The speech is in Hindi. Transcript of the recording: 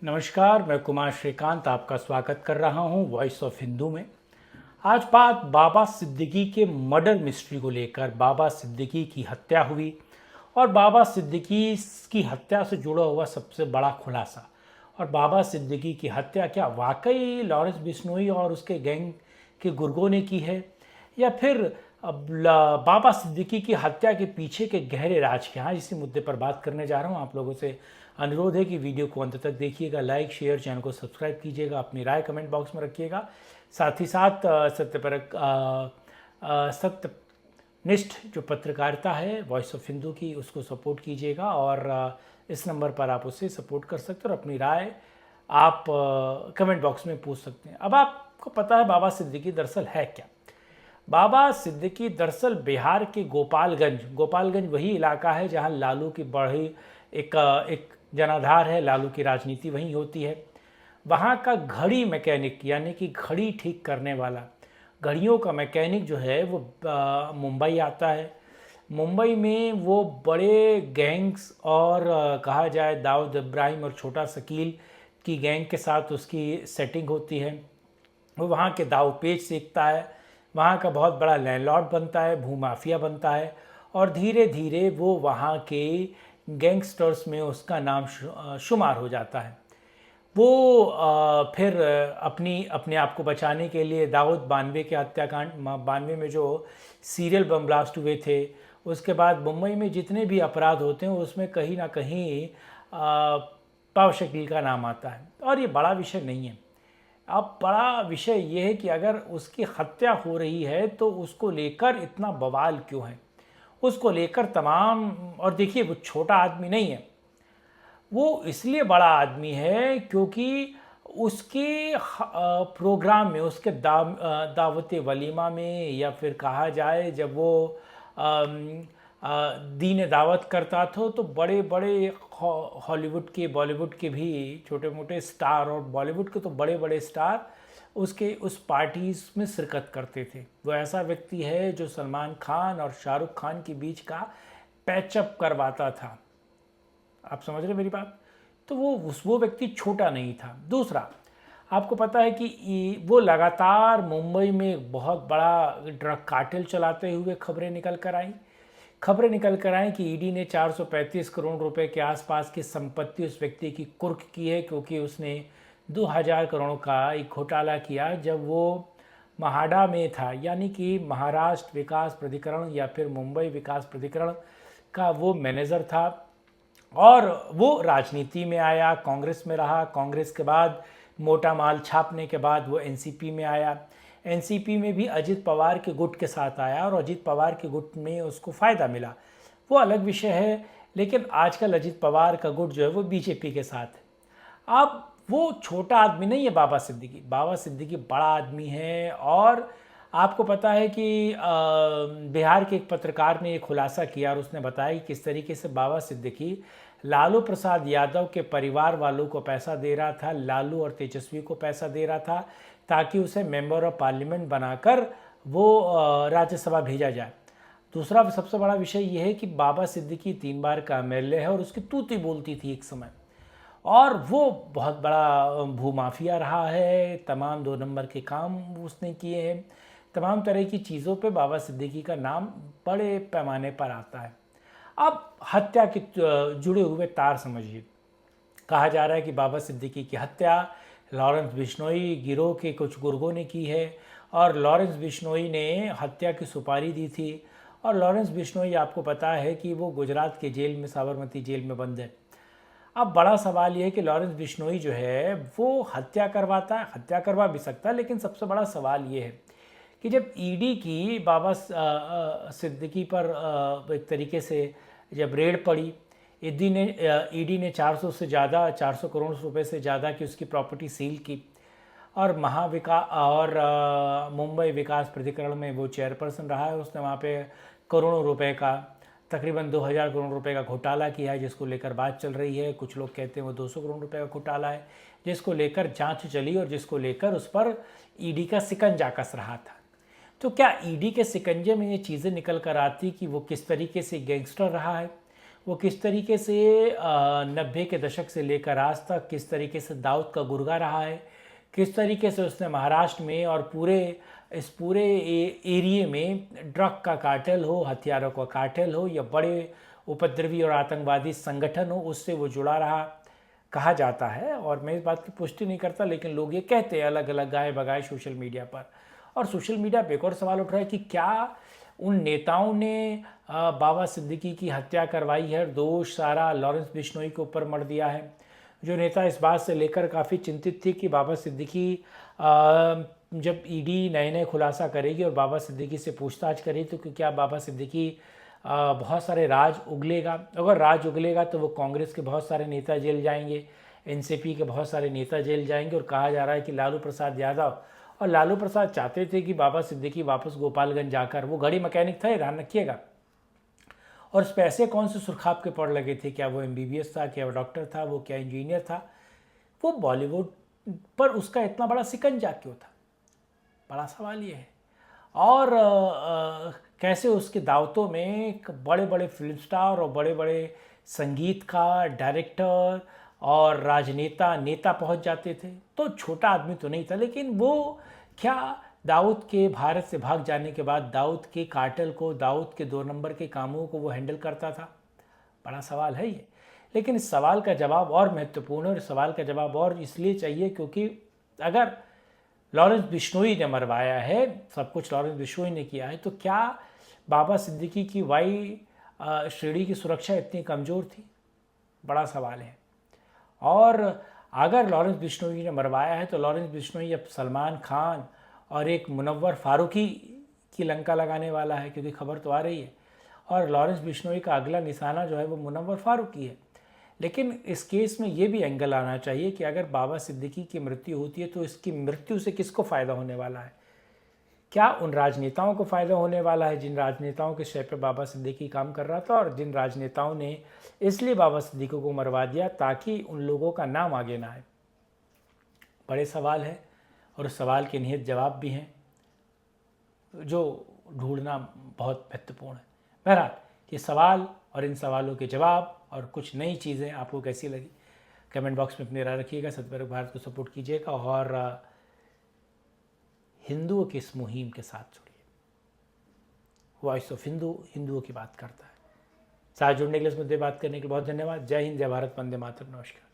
नमस्कार, मैं कुमार श्रीकांत आपका स्वागत कर रहा हूं वॉइस ऑफ हिंदू में। आज बात बाबा सिद्दीकी के मर्डर मिस्ट्री को लेकर। बाबा सिद्दीकी की हत्या हुई और बाबा सिद्दीकी की हत्या से जुड़ा हुआ सबसे बड़ा खुलासा। और बाबा सिद्दीकी की हत्या क्या वाकई लॉरेंस बिश्नोई और उसके गैंग के गुर्गों ने की है, या फिर बाबा सिद्दीकी की हत्या के पीछे के गहरे राज क्या हैं? इसी मुद्दे पर बात करने जा रहा हूं। आप लोगों से अनुरोध है कि वीडियो को अंत तक देखिएगा, लाइक शेयर, चैनल को सब्सक्राइब कीजिएगा, अपनी राय कमेंट बॉक्स में रखिएगा। साथ ही साथ सत्यनिष्ठ जो पत्रकारिता है वॉइस ऑफ हिंदू की, उसको सपोर्ट कीजिएगा। और इस नंबर पर आप उससे सपोर्ट कर सकते हो और अपनी राय आप कमेंट बॉक्स में पूछ सकते हैं। अब आपको पता है बाबा सिद्दीकी दरअसल है क्या। बाबा सिद्दीकी दरअसल बिहार के गोपालगंज वही इलाका है जहां लालू की बड़ी एक जनाधार है। लालू की राजनीति वहीं होती है। वहाँ का घड़ी मैकेनिक, यानी कि घड़ी ठीक करने वाला, घड़ियों का मैकेनिक जो है वो मुंबई आता है। मुंबई में वो बड़े गैंग्स और कहा जाए दाऊद इब्राहिम और छोटा शकील की गैंग के साथ उसकी सेटिंग होती है। वो वहाँ के दाव पेच सीखता है, वहाँ का बहुत बड़ा लैंडलॉर्ड बनता है, भूमाफिया बनता है, और धीरे धीरे वो वहाँ के गैंगस्टर्स में उसका नाम शुमार हो जाता है। वो फिर अपने आप को बचाने के लिए दाऊद 92 के हत्याकांड 92 में जो सीरियल बम ब्लास्ट हुए थे, उसके बाद मुंबई में जितने भी अपराध होते हैं उसमें कहीं ना कहीं पाव शकील का नाम आता है। और ये बड़ा विषय नहीं है। अब बड़ा विषय ये है कि अगर उसकी हत्या हो रही है तो उसको लेकर इतना बवाल क्यों है, उसको लेकर तमाम। और देखिए, वो छोटा आदमी नहीं है, वो इसलिए बड़ा आदमी है क्योंकि उसके प्रोग्राम में, उसके दावत वलीमा में, या फिर कहा जाए जब वो दीन दावत करता था, तो बड़े बड़े हॉलीवुड के, बॉलीवुड के भी छोटे मोटे स्टार और बॉलीवुड के तो बड़े बड़े स्टार उसके उस पार्टीज में शिरकत करते थे। वो ऐसा व्यक्ति है जो सलमान खान और शाहरुख खान के बीच का पैचअप करवाता था। आप समझ रहे मेरी बात। तो वो व्यक्ति छोटा नहीं था। दूसरा, आपको पता है कि वो लगातार मुंबई में एक बहुत बड़ा ड्रग कार्टेल चलाते हुए खबरें निकल कर आई कि ईडी ने 435 करोड़ रुपए के आसपास की संपत्ति उस व्यक्ति की कुर्क की है, क्योंकि उसने 2000 करोड़ का एक घोटाला किया जब वो महाडा में था, यानी कि महाराष्ट्र विकास प्राधिकरण या फिर मुंबई विकास प्राधिकरण का वो मैनेजर था। और वो राजनीति में आया, कांग्रेस में रहा। कांग्रेस के बाद मोटा माल छापने के बाद वो एनसीपी में आया। एनसीपी में भी अजित पवार के गुट के साथ आया और अजित पवार के गुट में उसको फ़ायदा मिला, वो अलग विषय है। लेकिन आजकल अजित पवार का गुट जो है वो बीजेपी के साथ है। अब वो छोटा आदमी नहीं है बाबा सिद्दीकी बड़ा आदमी है। और आपको पता है कि बिहार के एक पत्रकार ने एक खुलासा किया और उसने बताया कि किस तरीके से बाबा सिद्दीकी लालू प्रसाद यादव के परिवार वालों को पैसा दे रहा था, लालू और तेजस्वी को पैसा दे रहा था, ताकि उसे मेंबर ऑफ पार्लियामेंट बनाकर वो राज्यसभा भेजा जाए। दूसरा सबसे बड़ा विषय यह है कि बाबा सिद्दीकी 3 बार का एमएलए है और उसकी तूती बोलती थी एक समय, और वो बहुत बड़ा भूमाफिया रहा है। तमाम 2 नंबर के काम उसने किए हैं। तमाम तरह की चीज़ों पे बाबा सिद्दीकी का नाम बड़े पैमाने पर आता है। अब हत्या के जुड़े हुए तार समझिए। कहा जा रहा है कि बाबा सिद्दीकी की हत्या लॉरेंस बिश्नोई गिरोह के कुछ गुर्गों ने की है, और लॉरेंस बिश्नोई ने हत्या की सुपारी दी थी। और लॉरेंस बिश्नोई, आपको पता है कि वो गुजरात के जेल में, साबरमती जेल में बंद है। अब बड़ा सवाल ये है कि लॉरेंस बिश्नोई जो है वो हत्या करवा भी सकता है, लेकिन सबसे बड़ा सवाल ये है कि जब ईडी की बाबा सिद्दीकी पर एक तरीके से जब रेड पड़ी, ईडी ने 400 करोड़ रुपए से ज़्यादा की उसकी प्रॉपर्टी सील की, और मुंबई विकास प्राधिकरण में वो चेयरपर्सन रहा है। उसने वहाँ पे करोड़ों रुपए का, तकरीबन 2000 करोड़ रुपए का घोटाला किया है, जिसको लेकर बात चल रही है। कुछ लोग कहते हैं वो 200 करोड़ रुपए का घोटाला है, जिसको लेकर जांच चली और जिसको लेकर उस पर ईडी का शिकंजा कस रहा था। तो क्या ईडी के शिकंजे में ये चीज़ें निकल कर आती कि वो किस तरीके से गैंगस्टर रहा है, वो किस तरीके से 90 के दशक से लेकर आज तक किस तरीके से दाऊद का गुर्गा रहा है, किस तरीके से उसने महाराष्ट्र में और पूरे एरिए में ड्रग का कार्टेल हो, हथियारों का कार्टेल हो या बड़े उपद्रवी और आतंकवादी संगठन हो, उससे वो जुड़ा रहा कहा जाता है। और मैं इस बात की पुष्टि नहीं करता, लेकिन लोग ये कहते हैं अलग अलग गाए बगाए सोशल मीडिया पर। और सोशल मीडिया पे एक और सवाल उठ रहा है कि क्या उन नेताओं ने बाबा सिद्दीकी की हत्या करवाई है, दोष सारा लॉरेंस बिश्नोई के ऊपर मढ़ दिया है। जो नेता इस बात से लेकर काफ़ी चिंतित थी कि बाबा सिद्दीकी जब ईडी नए नए खुलासा करेगी और बाबा सिद्दीकी से पूछताछ करेगी तो क्या बाबा सिद्दीकी बहुत सारे राज उगलेगा। अगर राज उगलेगा तो वो कांग्रेस के बहुत सारे नेता जेल जाएंगे, एनसीपी के बहुत सारे नेता जेल जाएंगे। और कहा जा रहा है कि लालू प्रसाद यादव और लालू प्रसाद चाहते थे कि बाबा सिद्दीकी वापस गोपालगंज जाकर, वो घड़ी मैकेनिक था, ध्यान रखिएगा, और उस पर ऐसे कौन से सुरखाब के पड़ लगे थे, क्या वो एमबीबीएस था, क्या वो डॉक्टर था, वो क्या इंजीनियर था, वो बॉलीवुड पर उसका इतना बड़ा शिकंजा क्यों था, बड़ा सवाल ये है। और कैसे उसके दावतों में बड़े बड़े फिल्म स्टार और बड़े बड़े संगीतकार, डायरेक्टर और राजनेता नेता पहुंच जाते थे। तो छोटा आदमी तो नहीं था, लेकिन वो क्या दाऊद के भारत से भाग जाने के बाद दाऊद के कार्टेल को, दाऊद के 2 नंबर के कामों को वो हैंडल करता था, बड़ा सवाल है ये। लेकिन इस सवाल का जवाब और महत्वपूर्ण है, और इस सवाल का जवाब और इसलिए चाहिए क्योंकि अगर लॉरेंस बिश्नोई ने मरवाया है, सब कुछ लॉरेंस बिश्नोई ने किया है, तो क्या बाबा सिद्दीकी की वाई श्रेणी की सुरक्षा इतनी कमज़ोर थी, बड़ा सवाल है। और अगर लॉरेंस बिश्नोई ने मरवाया है तो लॉरेंस बिश्नोई अब सलमान खान और एक मुनव्वर फारूकी की लंका लगाने वाला है, क्योंकि खबर तो आ रही है। और लॉरेंस बिश्नोई का अगला निशाना जो है वो मुनव्वर फारूकी है। लेकिन इस केस में ये भी एंगल आना चाहिए कि अगर बाबा सिद्दीकी की मृत्यु होती है तो इसकी मृत्यु से किसको फ़ायदा होने वाला है। क्या उन राजनेताओं को फ़ायदा होने वाला है जिन राजनेताओं के शय पे बाबा सिद्दीकी काम कर रहा था, और जिन राजनेताओं ने इसलिए बाबा सिद्दीकी को मरवा दिया ताकि उन लोगों का नाम आगे ना आए। बड़े सवाल है और उस सवाल के निहित जवाब भी हैं जो ढूंढना बहुत महत्वपूर्ण है। बहरहाल ये सवाल और इन सवालों के जवाब और कुछ नई चीज़ें आपको कैसी लगी, कमेंट बॉक्स में अपनी राय रखिएगा। सतपैरक भारत को सपोर्ट कीजिएगा और हिंदुओं की इस मुहिम के साथ जुड़िए। वॉइस ऑफ हिंदू हिंदुओं की बात करता है। साथ जुड़ने के लिए इस मुद्दे बात करने के लिए बहुत धन्यवाद। जय हिंद, जय भारत, वंदे मातरम, नमस्कार।